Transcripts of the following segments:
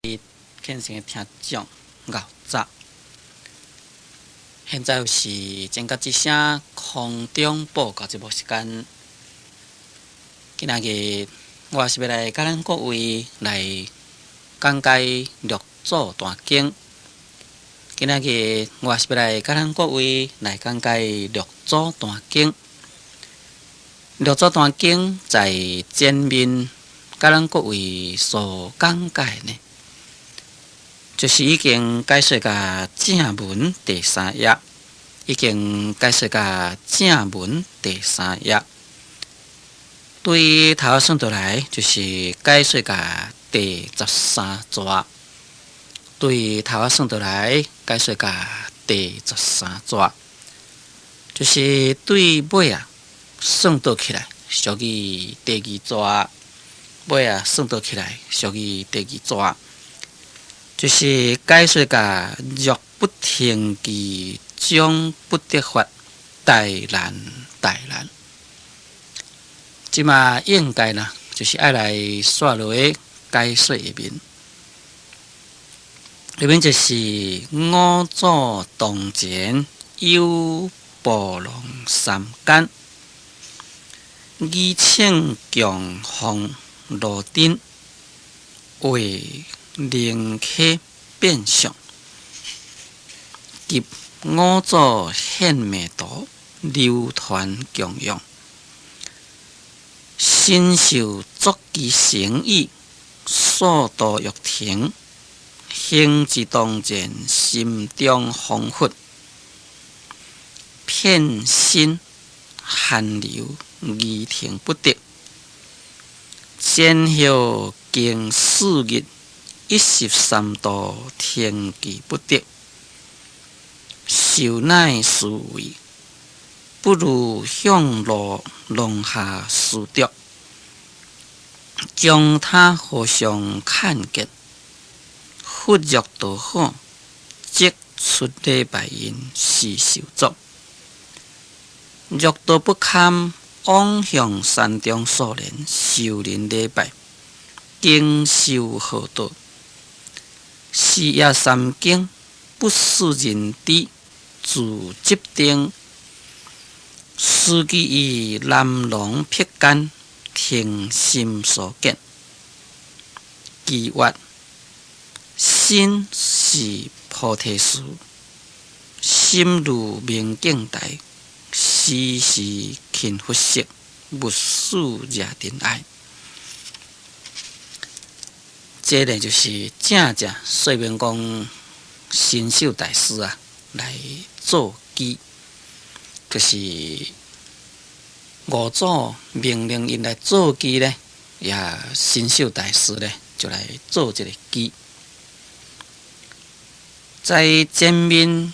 虔诚的听众熬早，现在是前甲之声空中报告节目时间。今仔日我是要来甲咱各位来讲解六祖大经。今仔日我是要来甲咱各位来讲解六祖大经。六祖大经在前面甲咱各位所讲解呢，就是已经解说甲正文第3页，已经解说甲正文第3页。对头算倒来，就是解说甲第13节。对头算倒来，解说甲第13节，就是对尾算倒起来，属于第2节。尾算倒起来，属于第2节。就是解说甲若不听其将不得法，大难大难。即嘛应该呢，就是爱来刷落解说一面。里面就是五祖当前有部龙三间，以请强风罗顶为灵客变相，及五祖显密图流传供养，身受作其诚意，所度欲停，行之当前，心中恍惚，片心寒流，疑停不得，前后经4日。13度天机不得，受乃思维，不如向路龙下思着，将他互相看见，忽若道好，即出礼拜因是受作。若道不堪，往向山中所连受人礼拜，经受何道？四夜三更，不思人知，自执定。司机以南龙撇间，听心所见。其曰：心是菩提树，心如明镜台，时时勤拂拭，勿使惹尘埃。这呢就是正说明讲神秀大师来做基，就是五祖命令因来做基呢，也神秀大师呢就来做这个基。在前面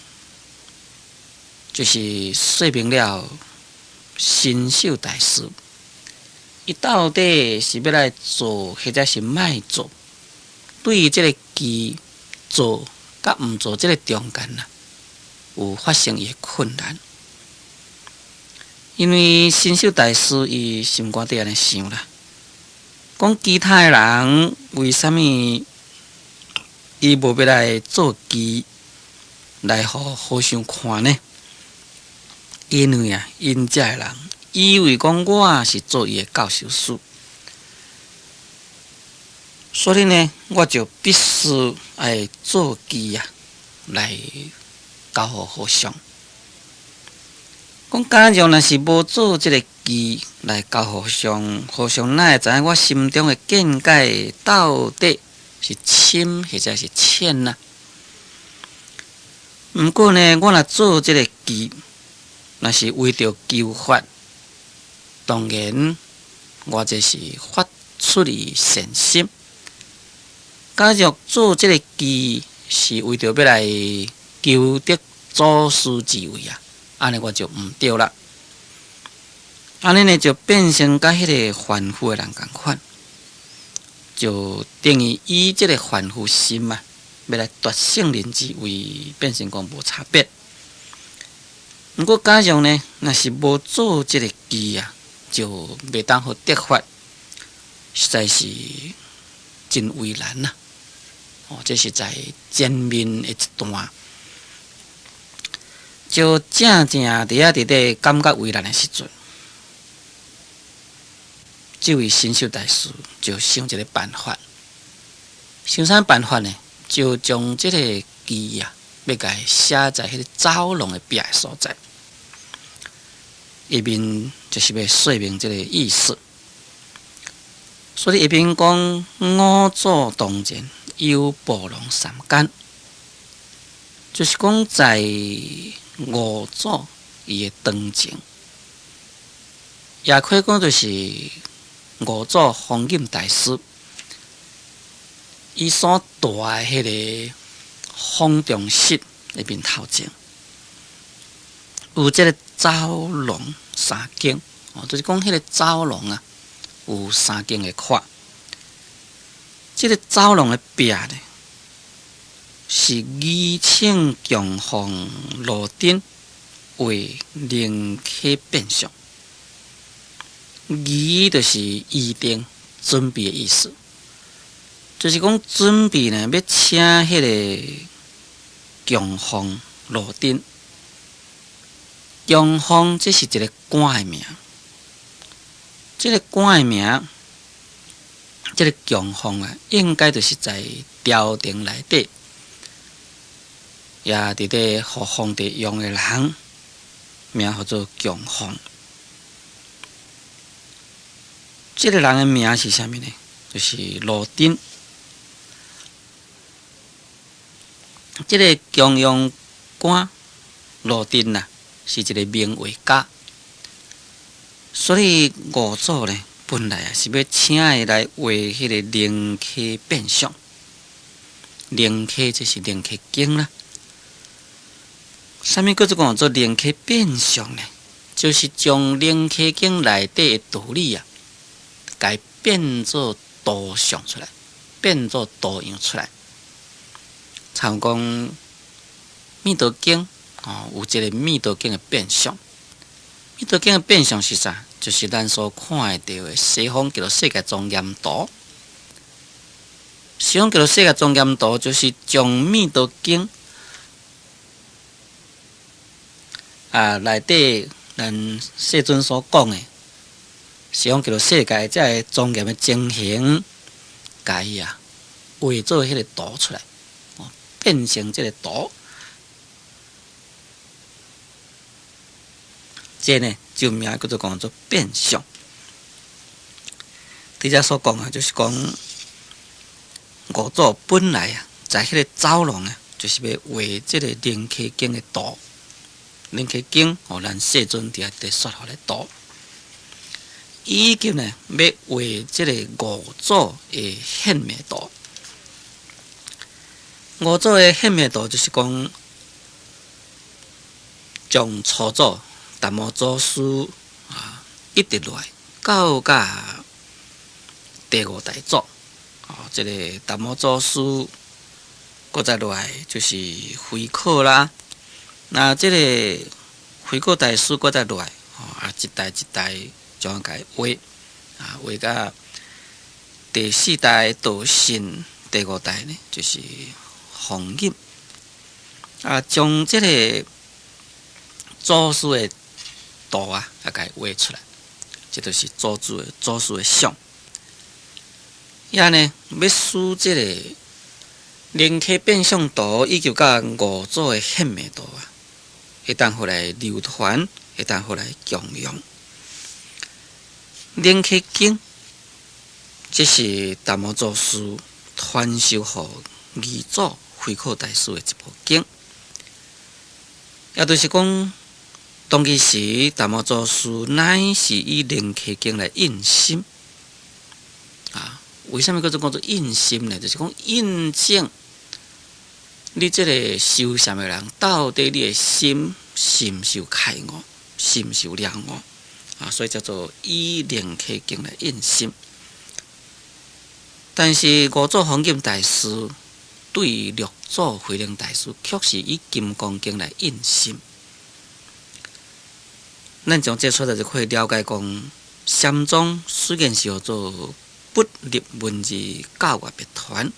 就是说明了神秀大师，伊到底是要来做，或者是卖做？对于这个基做甲毋做这个中间有发生伊困难，因为神秀大师伊心肝底安尼想啦，讲其他的人为什么伊无要来做基来互相看呢？因为因遮的人以为讲我是做伊的教授师。所以呢，我就必须爱做基来交互互相。讲假如若是无做这个基来交互相，互相哪会知影我心中的见解到底是深或者是浅呢？毋过呢，我若做这个基，若是为着求法，当然我这是发出于善心。假如做这个基是为着要来求得祖师智慧安尼我就毋对啦。安尼呢就变成甲迄个凡夫的人共款，就等于以这个凡夫心要来夺圣人之位，变成讲无差别。毋过假如呢，若是无做这个基就袂当好得法，实在是真为难这是在前面的一段，就正正伫咧感觉为难的时阵，这位神秀大师就想一个办法，想啥办法呢？就将这个字要甲伊写在迄个走廊的壁的所在，下面就是要说明这个意思。所以下面讲五祖当前有暴龙三间，就是讲在五祖伊的当前，也可以讲就是五祖弘忍大师伊所住的迄个方丈室那边头前，有这个走廊三间，就是讲迄个走廊啊，有三间的看。这个走廊的壁呢，是宜请供奉路灯为灵客变相，宜就是预定准备的意思。就是讲准备呢，要请迄个供奉路灯，供奉这是一个官的名，这个官的名，这个供奉啊，应该就是在朝廷内底，也伫咧互皇帝用的人，名叫做供奉。这个人的名是啥物呢？就是路灯。这个供养官路灯啊，是一个名画家，所以五祖呢，本来啊是要请伊来画迄个灵客变相。灵客就是灵客经啦。啥物叫做灵客变相呢？就是将灵客经内底的道理啊，改变做图像出来，变做图样出来。像讲《密道经》有一个《密道经》的变相，《密道经》的变相是啥？就是咱所看得到的西方叫做世界庄严图。西方叫做世界庄严图，就是将《密道经》内底咱世尊所讲的西方叫做世界这个庄严的情形，甲伊画做迄个图出来。变成这个图，这呢就名叫做变相。伫遮所讲就是讲五祖本来在迄个走廊就是要画这个灵客经的图，灵客经咱世尊伫遐说互咧图，以及呢要画这个五祖的显密图。五祖的显密图就是讲，从初祖达摩祖师一直落来，到第五代祖，这个达摩祖师，搁再落来就是慧可啦。那这个慧可大师搁再落来，一代一代将甲画，画到第四代道信，第五代呢就是弘忍将这个祖师的图甲伊画出来，这就是祖师的像。也呢，要使这个灵客变相图以及甲五祖的显密图会当互来流传，会当互来供养。灵客经，这是达摩祖师传授互二祖慧可大师的一部经，也就是讲，当其时达摩祖师乃是以灵客经来印心为什么叫做印心呢？就是讲印证你这个修禅的人，到底你的心是毋是有开悟，是毋是有了悟所以叫做以灵客经来印心。但是五祖弘忍大师对六祖慧能大师，却是以金刚经来印心。咱从这出来就可以了解讲，禅宗虽然是叫做不立文字教育别传，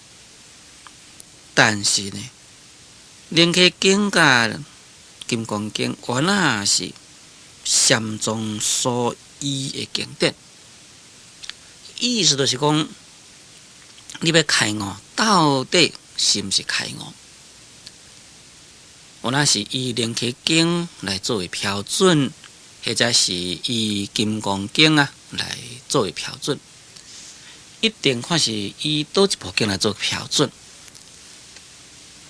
但是呢，灵溪经甲金刚经原来是禅宗所依的经典，意思就是讲，你要开悟，到底是毋是开悟？原来是以灵溪经来作为标准，或者是以金刚经来作为标准，一定看是以倒一部经来做标准。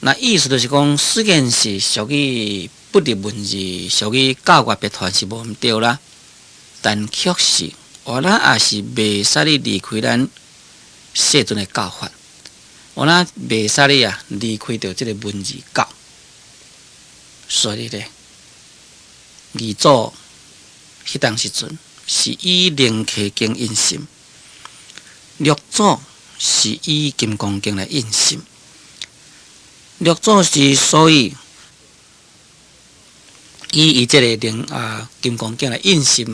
那意思就是讲，虽然是属于不入文字，属于教外别传是无毋对啦，但确实我也是袂使你离开咱世尊的教法，我袂使你离开掉这个文字教。所以呢，二祖迄当时阵是以灵溪经印心，六祖是以金刚经来印心。六祖之所以以这个金刚经来印心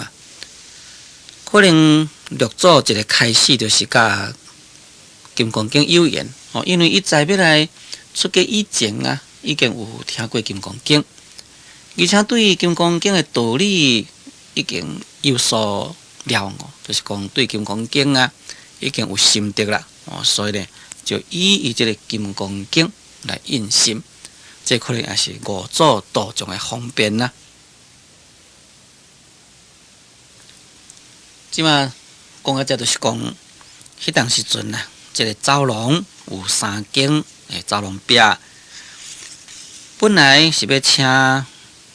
可能六祖一个开始就是甲金刚经有缘因为伊在要来出家以前已经有听过金刚经，而且对金刚经的道理已经有所了悟，就是讲对金刚经已经有心得啦所以呢，就以这个金刚经来印心，这可能也是五祖道场的方便啦。即马讲到这，就是讲，迄当时阵这个走廊有三间的走廊壁，本来是要请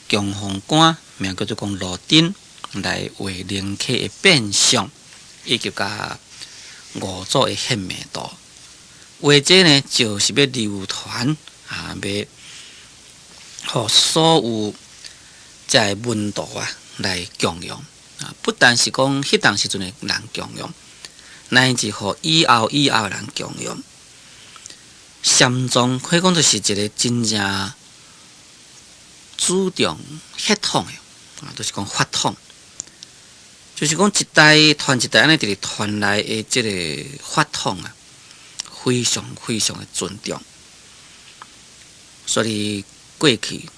强风官，名叫做讲罗丁来画灵溪的变相，以及甲五祖的显密图。画这呢，就是要流传要互所有这文道来供养不但是讲迄当时阵的人供养，乃至互以后的人供养。禅宗可以讲就是一个真正注重血统的就是讲法统，就是讲一代传一代安尼直直传来的这个法统非常非常的尊重，所以过去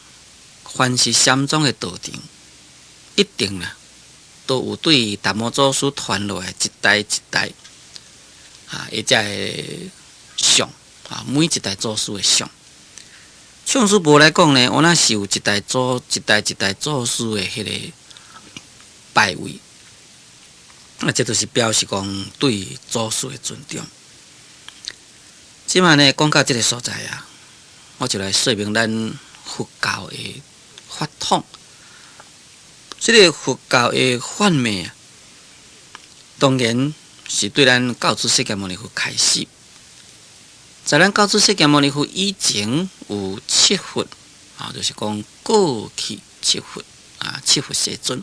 凡是禅宗的道场，一定都有对达摩祖师传落来一代一代这个像每一代祖师的像。像师父来讲呢，我是有一代祖师的迄个拜位，这就是表示讲对祖师的尊重。即马呢，讲到这个所在我就来说明咱佛教的法统。这个佛教的法脉当然是对咱教主释迦牟尼佛开始。在咱教主释迦牟尼佛以前有七佛就是讲过去七佛七佛世尊。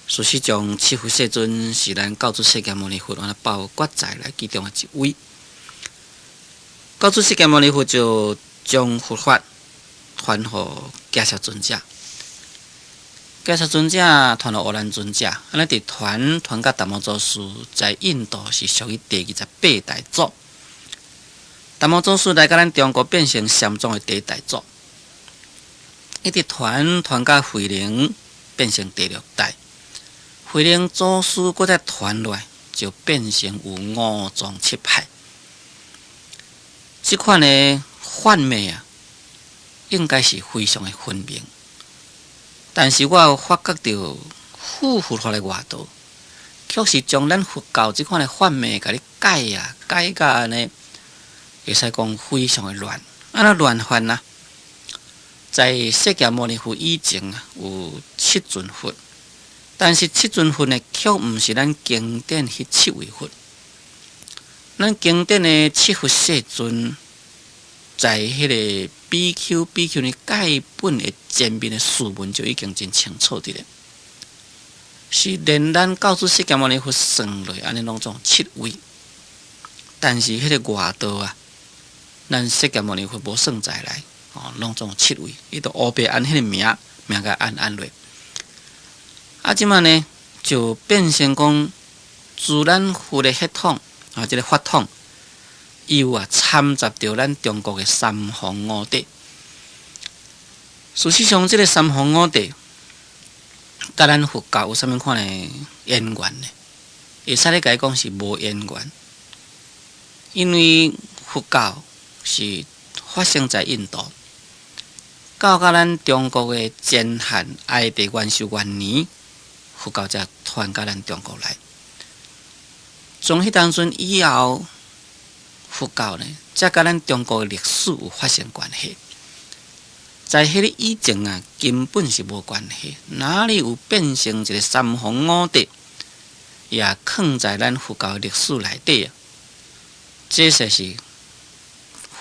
事实上，七佛世尊是咱教主释迦牟尼佛包括在内其中的一位。教主释迦牟尼佛就将佛法传予迦叶尊者，迦叶尊者传予阿难尊者，安尼直传到达摩祖师，在印度是属于第28代祖。达摩祖师来到咱中国变成禅宗的第一代祖，一直传到慧能变成第6代。慧能祖师搁再传落来，就变成有5宗7派。这款的法脉应该是非常的分明，但是我有发觉到佛法的外道，确实将咱佛教这款的法脉甲你改甲安尼，会使讲非常的乱。安怎乱法在释迦牟尼佛以前有7尊佛，但是7尊佛呢，却毋是咱经典迄7位佛。咱经典的7佛世尊，在迄个 BQ 呢盖本的前面的序文就已经真清楚的了，是连咱教主释迦牟尼佛算落安尼拢总7位，但是迄个外道咱释迦牟尼佛无算在内拢总7位，伊就乌白按迄个名甲按落。即马呢就变成讲自咱佛的血统这个法统，伊有参杂着咱中国的三皇五帝。事实上，这个三皇五帝，甲咱佛教有啥物款的渊源呢？会使咧甲伊讲是无渊源，因为佛教是发生在印度，到咱中国的前汉哀帝元寿元年，佛教才传到咱中国来。从迄当阵以后，佛教呢，才甲咱中国的历史有发生关系。在迄个以前啊，根本是无关系，哪里有变成一个三皇五帝，也藏在咱佛教历史内底啊？这是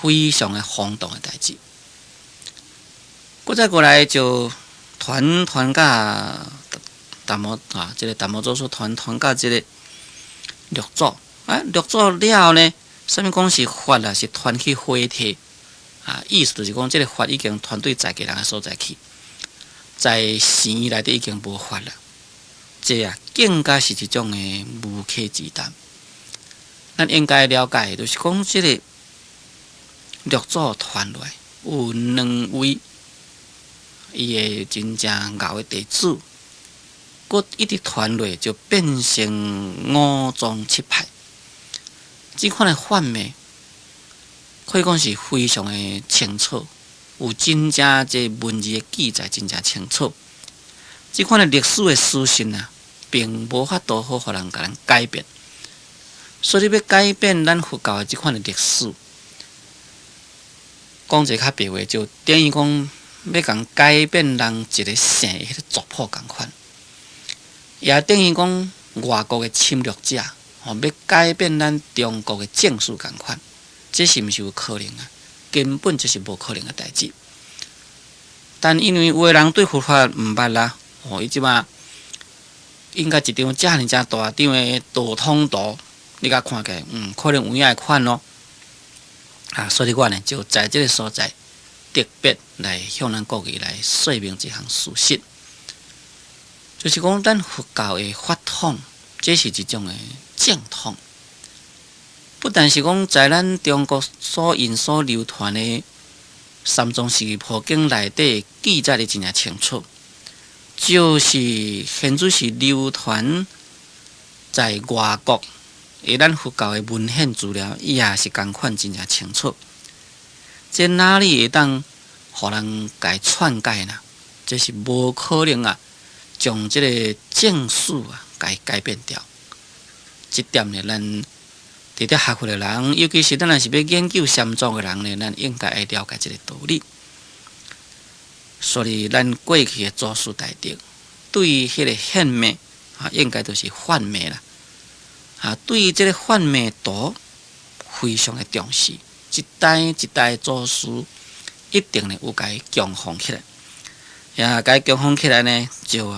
非常的轰动的代志。再过来就传甲达摩啊，这个达摩祖师传甲这个六祖啊，六祖了后呢，啥物讲是法啊？是传去火体啊，意思就是讲，这个法已经传对在家人的所在去，在寺院内底已经无法了。这啊，更加是一种的无稽之谈。咱应该了解，就是讲这个六祖传来有两位伊的真正牛的弟子，佮一直传落就变成五宗七派。这款的法脉可以讲是非常的清楚，有真正这文字的记载真正清楚。这款的历史的事实啊，并无法度好互人甲咱改变。所以要改变咱佛教的这款的历史，讲一个较白话，就等于讲要共改变人一个姓的迄个族谱共款，也等于讲外国的侵略者要改变咱中国的正史共款，这是毋是有可能啊？根本就是无可能的代志。但因为有的人对佛法毋捌啦，伊即马应该一张遮尔大张的道统图。你甲看起来，可能有影会款咯，啊，所以我呢就在这个所在特别来向咱各位来说明一项事实，就是讲咱佛教的法统，这是一种的正统，不但是讲在咱中国所引所流传的三藏十二部经内底记载的真正清楚，就是现在是流传在外国。咱佛教的文献资料也是共款，真正清楚。这哪里会当互人改篡改呢？这是无可能啊！将这个正史啊改变掉。这点呢，咱伫咧学佛的人，尤其是咱若是要研究禅宗的人呢，咱应该要了解这个道理。所以，咱过去的祖师大德对于迄个显密啊，应该都是幻密啦。啊，对于这个幻密图非常的重视，一代一代祖师一定呢有甲伊供奉起来，也甲伊供奉起来呢，就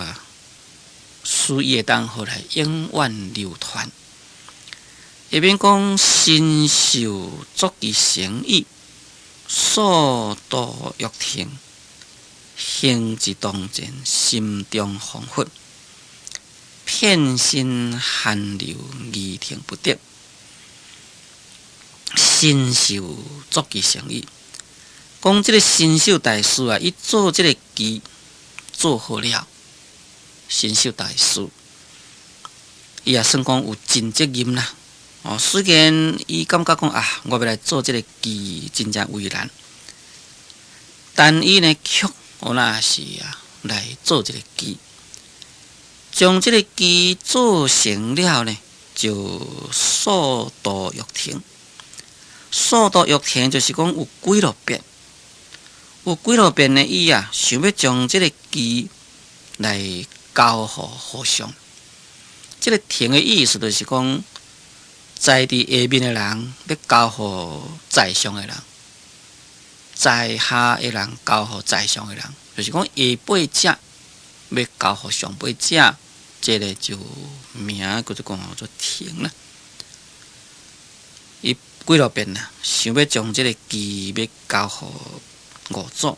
使伊会当好来永远流传。下面讲身受足其诚意，所度欲听，行之当前，心中恍惚。片心寒流，意听不得，身受足其诚意。讲这个身受大师啊，伊做这个棋做好了，身受大师，伊也算讲有真责任啦。虽然伊感觉讲我要来做这个棋真正为难，但伊呢却那是来做这个棋。将这个棋做成了呢，就所度欲听。所度欲听就是讲有几落遍，有几落遍呢？伊想要将这个棋来交互互相。这个听的意思就是讲，在伫下面的人要交互在上的人，在下的人交互在上的人，就是讲下辈者要交互上辈者。这个就名叫做听啦。伊几落遍啦，想要将这个棋要交互五祖，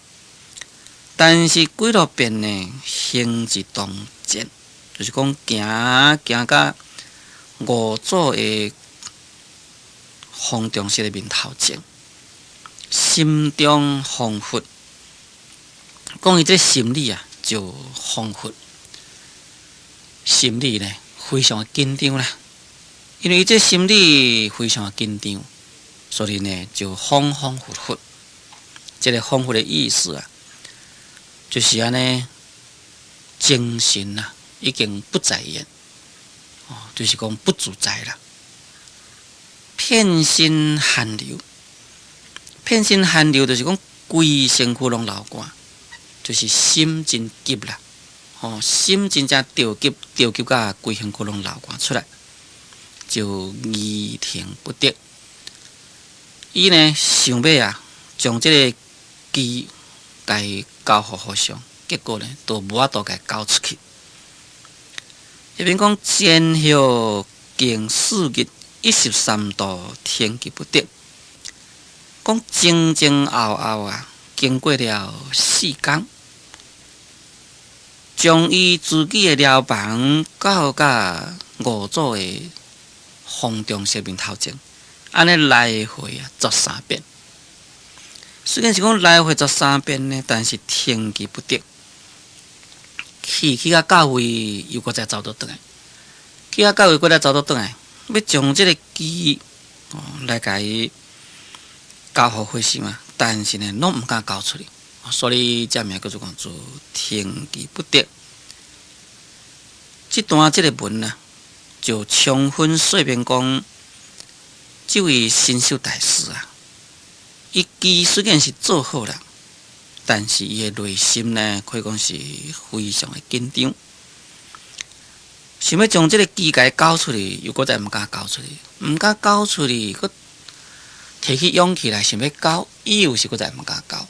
但是几落遍呢，行之当前，就是讲行到五祖的方中式的面头前，心中丰富。讲伊这心理啊，就丰富，心理呢非常紧张啦。因为伊这心理非常紧张，所以呢就恍恍惚惚。这个恍惚的意思啊，就是安尼精神啊已经不在焉，就是讲不自在啦。遍身汗流，遍身汗流就是讲规身躯拢流汗，就是心真急啦。心真正着急，甲规身躯拢流汗出来，就疑停不得。伊呢想要啊，将这个机该交互互相，结果呢都无法度该交出去。迄边讲前后经4日13度，天气不得。讲前后啊，经过了4天，将伊自己的寮房到甲5组的方中式面头前，安尼来回啊13遍。虽然是讲来回13遍呢，但是天气不得。去到位又搁再走倒转来，去到位搁再走倒转来，要将这个机来甲伊交互火星啊，但是呢，拢毋敢交出去，所以这名叫做讲做天机不得。这段这个文啊，就充分说明讲，这位新秀大师啊，伊机虽然是做好了，但是伊的内心呢，可以讲是非常的紧张，想要将这个机甲交出去，又搁再毋敢交出去，毋敢交出去，搁提起勇气来想要交，伊又是搁再毋敢交。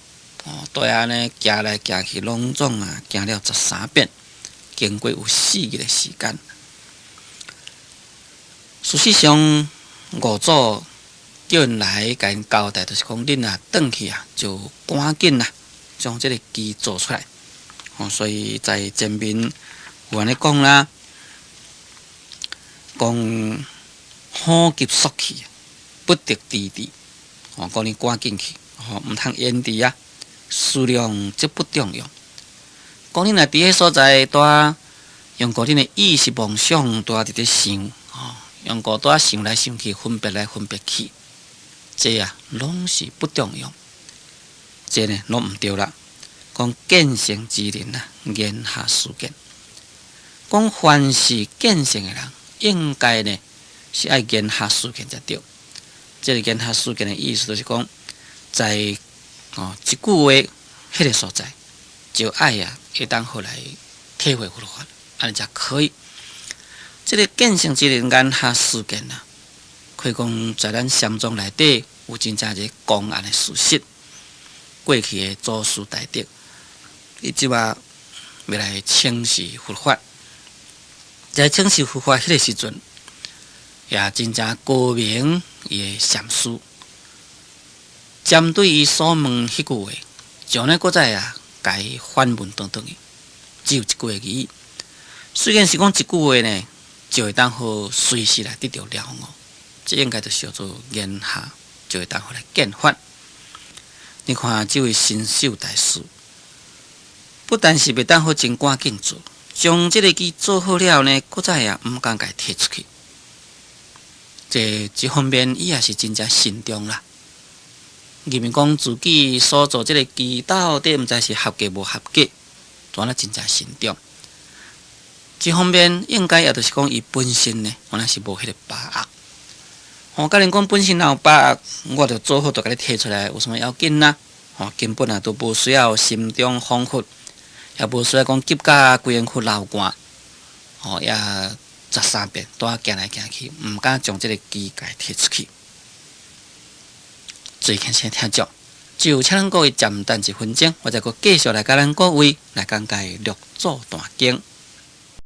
对安尼行来行去，拢总啊行了13遍，经过有4日的时间。事实上，5组叫因来甲因交代，就是讲恁啊转去啊，就赶紧啦，将这个机做出来。所以在前面有安尼讲啦，讲好急速去，不得迟迟。讲你赶紧去，毋通延迟啊。数量则不重要。讲你若伫迄所在多用过恁的意识妄想，多伫咧想，用过多想来想去，分别来分别去，这啊拢是不重要。这呢拢毋对啦。讲见性之人啊，言下事见。讲凡是见性的人，应该呢是爱言下事见才对。这个言下事见的意思就是讲，在一句话迄个所在，就爱啊会当好来体会佛法，安尼才可以。这个见性之人言下事见啊，可以讲在咱禅宗内底有真正一个公案的事实。过去的祖师大德，伊即话要来请示佛法，在请示佛法迄个时阵，也真正高明伊的禅师，针对伊所问迄句话，将呢搁再啊，甲伊反问等等的，只有一句语义。虽然是讲一句话呢，就会当好随时来得到了悟，这应该就叫做言下，就会当好来见法。你看这位新秀大师，不但是袂当好真赶紧做，将这个机做好了呢，搁再啊毋敢甲伊摕出去。这方面伊也是真正慎重啦。认为讲自己所做这个机到底毋知是合格无合格，当然真正慎重。这方面应该也就是讲伊本身呢，原来是无迄个把握。甲恁讲本身若有把握，我就做好就甲你摕出来，有啥物要紧啦？根本啊都无需要心中恍惚，也无需要讲急甲规身躯流汗，也13遍都行来行去，毋敢将这个机甲摕出去。最近先听众，就请咱各位暂等1分钟，我再继续来甲咱各位来讲解《六祖坛经》。